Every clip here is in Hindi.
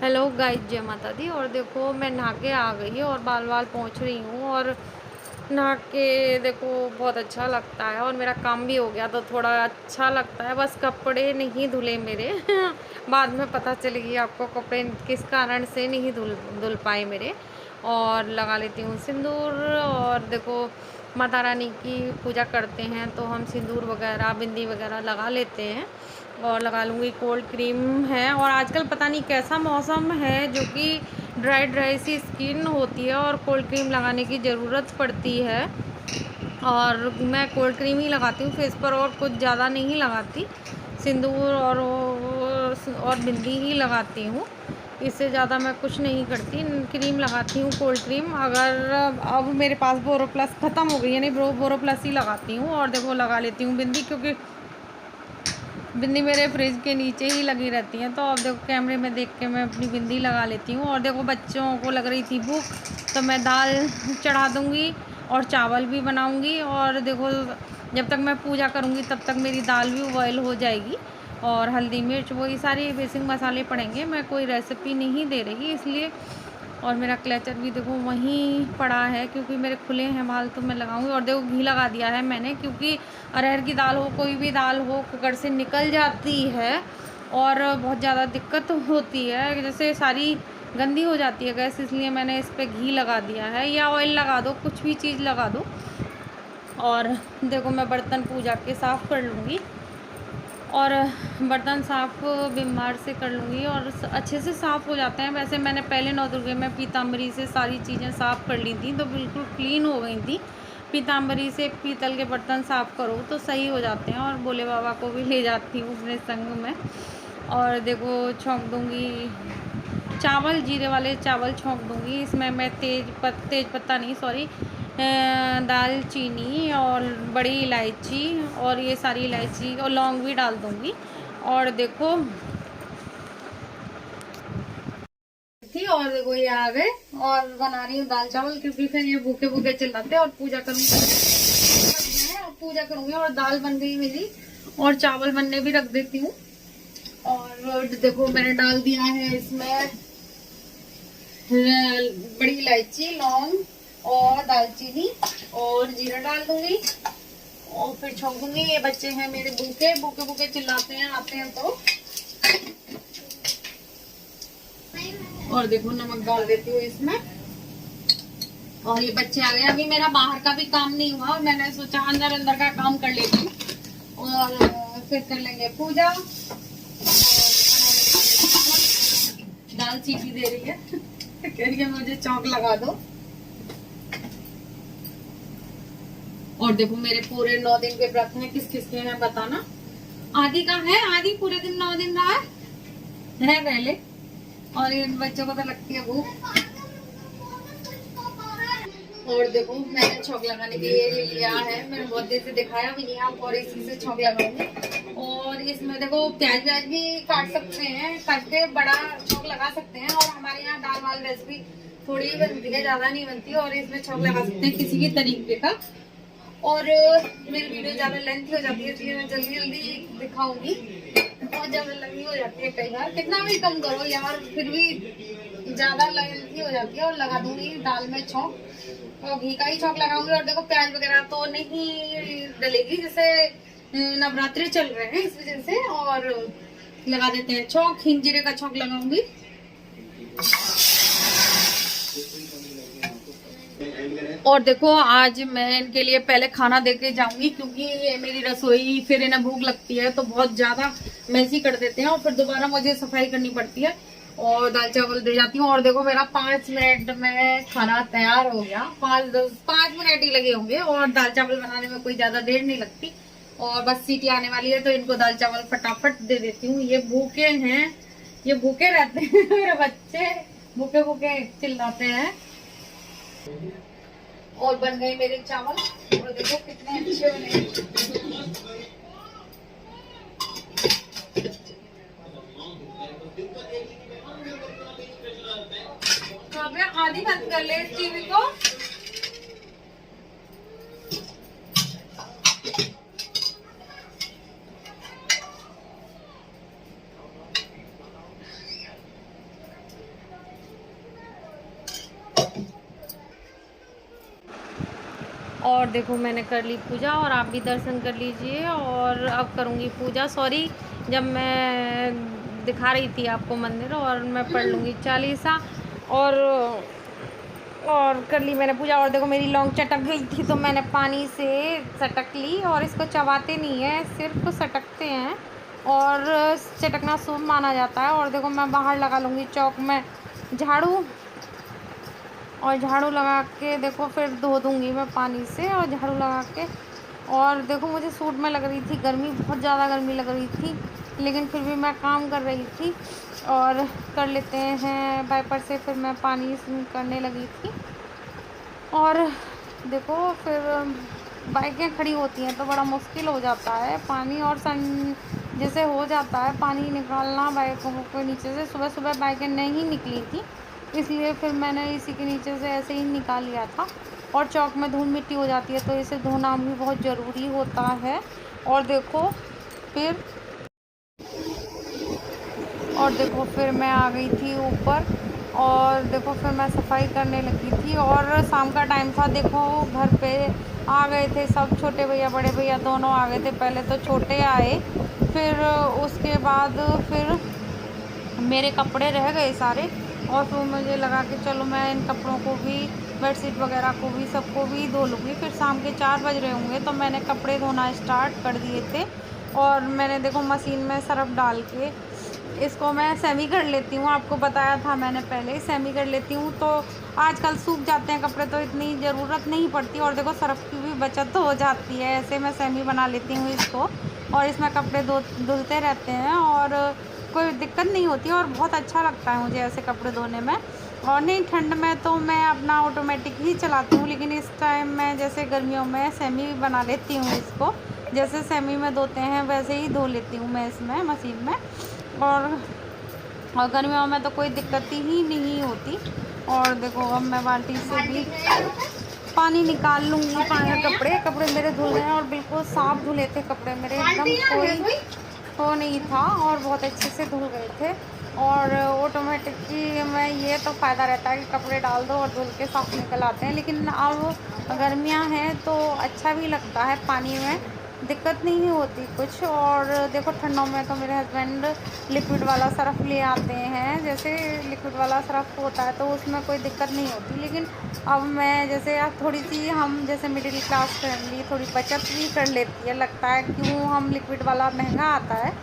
हेलो गाइस, जय माता दी। और देखो मैं नहा के आ गई और बाल बाल पोंछ रही हूँ। और नहा के देखो बहुत अच्छा लगता है और मेरा काम भी हो गया तो थोड़ा अच्छा लगता है। बस कपड़े नहीं धुले मेरे बाद में पता चलेगी आपको कपड़े किस कारण से नहीं धुल धुल पाए मेरे। और लगा लेती हूँ सिंदूर। और देखो माता रानी की पूजा करते हैं तो हम सिंदूर वगैरह बिंदी वगैरह लगा लेते हैं। और लगा लूँगी, कोल्ड क्रीम है। और आजकल पता नहीं कैसा मौसम है जो कि ड्राई ड्राई सी स्किन होती है और कोल्ड क्रीम लगाने की ज़रूरत पड़ती है। और मैं कोल्ड क्रीम ही लगाती हूँ फेस पर और कुछ ज़्यादा नहीं लगाती। सिंदूर और बिंदी ही लगाती हूँ। इससे ज़्यादा मैं कुछ नहीं करती। क्रीम लगाती हूँ कोल्ड क्रीम। अगर अब मेरे पास बोरोप्लस ख़त्म हो गई है, नहीं बोरोप्लस ही लगाती हूँ। और देखो लगा लेती हूँ बिंदी, क्योंकि बिंदी मेरे फ्रिज के नीचे ही लगी रहती है। तो अब देखो कैमरे में देख के मैं अपनी बिंदी लगा लेती हूँ। और देखो बच्चों को लग रही थी भूख तो मैं दाल चढ़ा दूँगी और चावल भी बनाऊँगी। और देखो जब तक मैं पूजा करूँगी तब तक मेरी दाल भी बॉयल हो जाएगी। और हल्दी मिर्च वही सारे बेसिक मसाले पड़ेंगे, मैं कोई रेसिपी नहीं दे रही इसलिए। और मेरा क्लचर भी देखो वहीं पड़ा है क्योंकि मेरे खुले हैं बाल तो मैं लगाऊंगी। और देखो घी लगा दिया है मैंने, क्योंकि अरहर की दाल हो कोई भी दाल हो कुकर से निकल जाती है और बहुत ज़्यादा दिक्कत होती है, जैसे सारी गंदी हो जाती है गैस। इसलिए मैंने इस पर घी लगा दिया है, या ऑयल लगा दो, कुछ भी चीज़ लगा दो। और देखो मैं बर्तन पूजा के साफ़ कर लूँगी और बर्तन साफ़ विम बार से कर लूँगी और अच्छे से साफ़ हो जाते हैं। वैसे मैंने पहले नवदुर्गे में पीताम्बरी से सारी चीज़ें साफ़ कर ली थी तो बिल्कुल क्लीन हो गई थी। पीताम्बरी से पीतल के बर्तन साफ़ करो तो सही हो जाते हैं। और भोले बाबा को भी ले जाती हूँ अपने संग में। और देखो छौंक दूँगी चावल, जीरे वाले चावल छौंक दूँगी। इसमें मैं तेज पत्ता नहीं, सॉरी, दालचीनी और बड़ी इलायची और ये सारी इलायची और लौंग भी डाल दूँगी। और देखो थी और देखो ये आ गए और बना रही हूँ दाल चावल, क्योंकि फिर ये भूखे भूखे चिल्लाते हैं। और पूजा करूँगी और पूजा करूँगी और दाल बन गई मेरी और चावल बनने भी रख देती हूँ। और देखो मैंने डाल दिया है इसमें बड़ी इलायची, लौंग और दालचीनी और जीरा डाल दूंगी और फिर छोंक दूंगी। ये बच्चे हैं मेरे भूखे भूखे भूखे चिल्लाते हैं आते हैं तो। और देखो नमक डाल देती हूँ इसमें। और ये बच्चे आ गए, अभी मेरा बाहर का भी काम नहीं हुआ और मैंने सोचा अंदर अंदर का काम कर लेती हूँ और फिर कर लेंगे पूजा। दाल सीटी दे रही है कह रही है मुझे चौंक लगा दो। और देखो मेरे पूरे 9 दिन के व्रत में किस किस के हैं बताना। आदि का है, आदि पूरे दिन 9 दिन रहा है पहले। और इन बच्चों को तो लगती है भूख। और देखो मैंने छौंक लगाने के लिए ले लिया है, मैंने बहुत देर से दिखाया भी नहीं आप, और इसी से छौंक लगाऊंगी। और इसमें देखो प्याज व्याज भी काट सकते हैं, काट के बड़ा छौंक लगा सकते हैं। और हमारे यहाँ दाल वाल रेसिपी थोड़ी ही बनती है, ज्यादा नहीं बनती, और इसमें छौंक लगा सकते हैं किसी भी तरीके का। और मेरी वीडियो ज्यादा लेंथी हो जाती है इसलिए मैं जल्दी जल्दी दिखाऊंगी, बहुत ज्यादा लंबी हो जाती है कई बार। कितना भी कम करो यार, फिर भी ज्यादा लेंथी हो जाती है। और लगा दूंगी दाल में छौंक और घी का ही छौंक लगाऊंगी। और देखो प्याज वगैरह तो नहीं डलेगी, जैसे नवरात्रि चल रहे हैं इस वजह से। और लगा देते हैं छौंक, हिंग जीरे का छौंक लगाऊंगी। और देखो आज मैं इनके लिए पहले खाना देके जाऊंगी, क्योंकि ये मेरी रसोई फिर इन्हें भूख लगती है तो बहुत ज्यादा मैसी कर देते हैं और फिर दोबारा मुझे सफाई करनी पड़ती है। और दाल चावल दे जाती हूँ। और देखो मेरा 5 मिनट में खाना तैयार हो गया, 5 मिनट ही लगे होंगे। और दाल चावल बनाने में कोई ज्यादा देर नहीं लगती। और बस सीटी आने वाली है तो इनको दाल चावल फटाफट दे देती हूँ। ये भूखे हैं, ये भूखे रहते हैं मेरे बच्चे भूखे भूखे चिल्लाते हैं। और बन गए मेरे चावल और देखो कितने अच्छे बने। आधी बंद कर ले इस टीवी को। और देखो मैंने कर ली पूजा, और आप भी दर्शन कर लीजिए। और अब करूँगी पूजा। सॉरी, जब मैं दिखा रही थी आपको मंदिर, और मैं पढ़ लूँगी चालीसा। और कर ली मैंने पूजा। और देखो मेरी लौंग चटक गई थी, तो मैंने पानी से सटक ली। और इसको चबाते नहीं है, सिर्फ सटकते हैं, और चटकना शुभ माना जाता है। और देखो मैं बाहर लगा लूँगी चौक में झाड़ू, और झाड़ू लगा के देखो फिर धो दूँगी मैं पानी से, और झाड़ू लगा के। और देखो मुझे सूट में लग रही थी गर्मी, बहुत ज़्यादा गर्मी लग रही थी, लेकिन फिर भी मैं काम कर रही थी। और कर लेते हैं वाइपर से, फिर मैं पानी करने लगी थी। और देखो फिर बाइकें खड़ी होती हैं तो बड़ा मुश्किल हो जाता है पानी, और सन जैसे हो जाता है पानी निकालना बाइकों के नीचे से। सुबह सुबह बाइकें नहीं निकली थी, इसलिए फिर मैंने इसी के नीचे से ऐसे ही निकाल लिया था। और चौक में धूल मिट्टी हो जाती है, तो इसे धोना भी बहुत ज़रूरी होता है। और देखो फिर मैं आ गई थी ऊपर, और देखो फिर मैं सफाई करने लगी थी। और शाम का टाइम था, देखो घर पे आ गए थे सब, छोटे भैया बड़े भैया दोनों आ गए थे। पहले तो छोटे आए, फिर उसके बाद फिर मेरे कपड़े रह गए सारे। और फिर मुझे लगा कि चलो मैं इन कपड़ों को भी, बेडशीट वगैरह को भी, सबको भी धो लूँगी। फिर शाम के 4 बज रहे होंगे, तो मैंने कपड़े धोना स्टार्ट कर दिए थे। और मैंने देखो मशीन में सर्फ़ डाल के इसको मैं सेमी कर लेती हूँ। आपको बताया था मैंने पहले, सेमी कर लेती हूँ, तो आजकल सूख जाते हैं कपड़े, तो इतनी ज़रूरत नहीं पड़ती। और देखो सर्फ़ की भी बचत हो जाती है। ऐसे मैं सेमी बना लेती हूँ इसको, और इसमें कपड़े धुलते रहते हैं, और कोई दिक्कत नहीं होती। और बहुत अच्छा लगता है मुझे ऐसे कपड़े धोने में। और नहीं, ठंड में तो मैं अपना ऑटोमेटिक ही चलाती हूँ, लेकिन इस टाइम मैं जैसे गर्मियों में सेमी बना लेती हूँ इसको। जैसे सेमी में धोते हैं वैसे ही धो लेती हूँ मैं इसमें मशीन में। और गर्मियों में तो कोई दिक्कत ही नहीं होती। और देखो अब मैं बाल्टी से भी पानी निकाल लूँगी। कपड़े मेरे धुल गए हैं, और बिल्कुल साफ़ धुले थे कपड़े मेरे, एकदम कोई हो नहीं था, और बहुत अच्छे से धुल गए थे। और ऑटोमेटिकली में ये तो फ़ायदा रहता है कि कपड़े डाल दो और धुल के साफ़ निकल आते हैं। लेकिन अब गर्मियाँ हैं तो अच्छा भी लगता है, पानी में दिक्कत नहीं होती कुछ। और देखो ठंडों में तो मेरे हस्बैंड लिक्विड वाला सर्फ़ ले आते हैं। जैसे लिक्विड वाला सर्फ़ होता है तो उसमें कोई दिक्कत नहीं होती। लेकिन अब मैं जैसे थोड़ी सी, हम जैसे मिडिल क्लास फैमिली थोड़ी बचत भी कर लेती है, लगता है क्यों हम लिक्विड वाला महंगा आता है,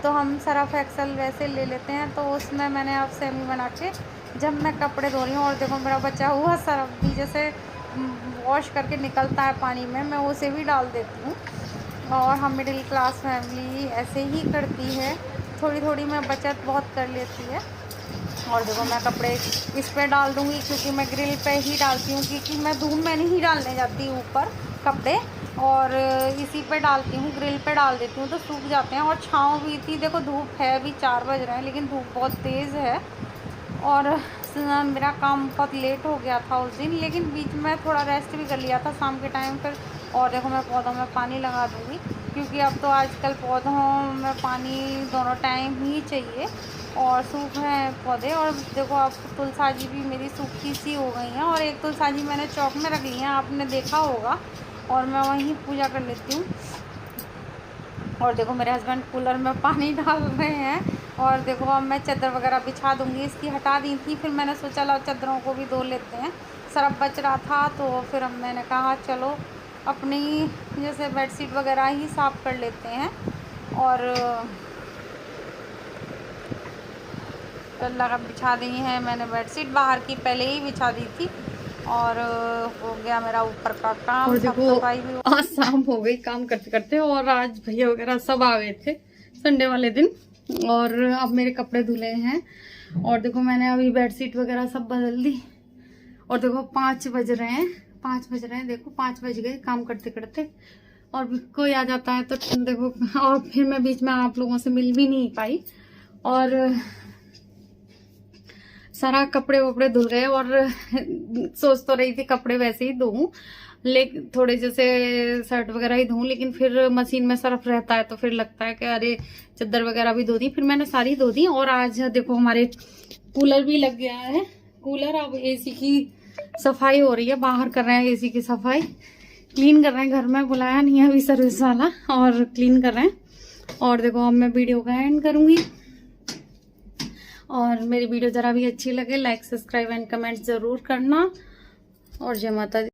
तो हम सर्फ़ एक्सेल वैसे ले लेते हैं। तो उसमें मैंने अब सेमी बना के जब मैं कपड़े धो रही हूँ, और देखो मेरा बचा हुआ सर्फ़ भी जैसे वॉश करके निकलता है पानी में, मैं उसे भी डाल देती हूँ। और हम मिडिल क्लास फैमिली ऐसे ही करती है, थोड़ी थोड़ी मैं बचत बहुत कर लेती है। और देखो मैं कपड़े इस पे डाल दूँगी, क्योंकि मैं ग्रिल पे ही डालती हूँ, क्योंकि मैं धूप में नहीं डालने जाती ऊपर कपड़े, और इसी पे डालती हूँ, ग्रिल पे डाल देती हूँ, तो सूख जाते हैं। और छाँव भी थी, देखो धूप है, अभी 4 बज रहे हैं, लेकिन धूप बहुत तेज़ है। और मेरा काम बहुत लेट हो गया था उस दिन, लेकिन बीच में थोड़ा रेस्ट भी कर लिया था शाम के टाइम फिर। और देखो मैं पौधों में पानी लगा दूँगी, क्योंकि अब तो आजकल पौधों में पानी दोनों टाइम ही चाहिए, और सूख हैं पौधे। और देखो अब तुलसा जी भी मेरी सूखी सी हो गई हैं, और एक तुलसा जी मैंने चौक में रख ली हैं, आपने देखा होगा, और मैं वहीं पूजा कर लेती हूँ। और देखो मेरे हस्बैंड कूलर में पानी डाल रहे हैं। और देखो अब मैं चादर वगैरह बिछा दूँगी, इसकी हटा दी थी, फिर मैंने सोचा लो चादरों को भी धो लेते हैं, सर्फ बच रहा था, तो फिर अब मैंने कहा चलो अपनी जैसे बेडशीट वगैरह ही साफ़ कर लेते हैं। और लगा बिछा दी है मैंने बेडशीट, बाहर की पहले ही बिछा दी थी। और हो गया मेरा ऊपर का काम, और देखो सफाई भी आज शाम हो गई काम करते करते। और आज भैया वगैरह सब आ गए थे संडे वाले दिन, और अब मेरे कपड़े धुले हैं। और देखो मैंने अभी बेडशीट वगैरह सब बदल दी। और देखो 5 बज रहे हैं, देखो 5 बज गए काम करते करते। और कोई आ जाता है तो देखो, और फिर मैं बीच में आप लोगों से मिल भी नहीं पाई, और सारा कपड़े वपड़े धुल गए। और सोच तो रही थी कपड़े वैसे ही धोऊं, लेकिन थोड़े जैसे शर्ट वगैरह ही धोऊं, लेकिन फिर मशीन में सर्फ रहता है तो फिर लगता है कि अरे चादर वगैरह भी धो दी, फिर मैंने सारी धो दी। और आज देखो हमारे कूलर भी लग गया है, कूलर। अब एसी की सफाई हो रही है, बाहर कर रहे हैं एसी की सफाई, क्लीन कर रहे हैं घर में, बुलाया नहीं है अभी सर्विस वाला, और क्लीन कर रहे हैं। और देखो अब मैं वीडियो का एंड करूँगी। और मेरी वीडियो ज़रा भी अच्छी लगे लाइक सब्सक्राइब एंड कमेंट ज़रूर करना। और जय माता दी।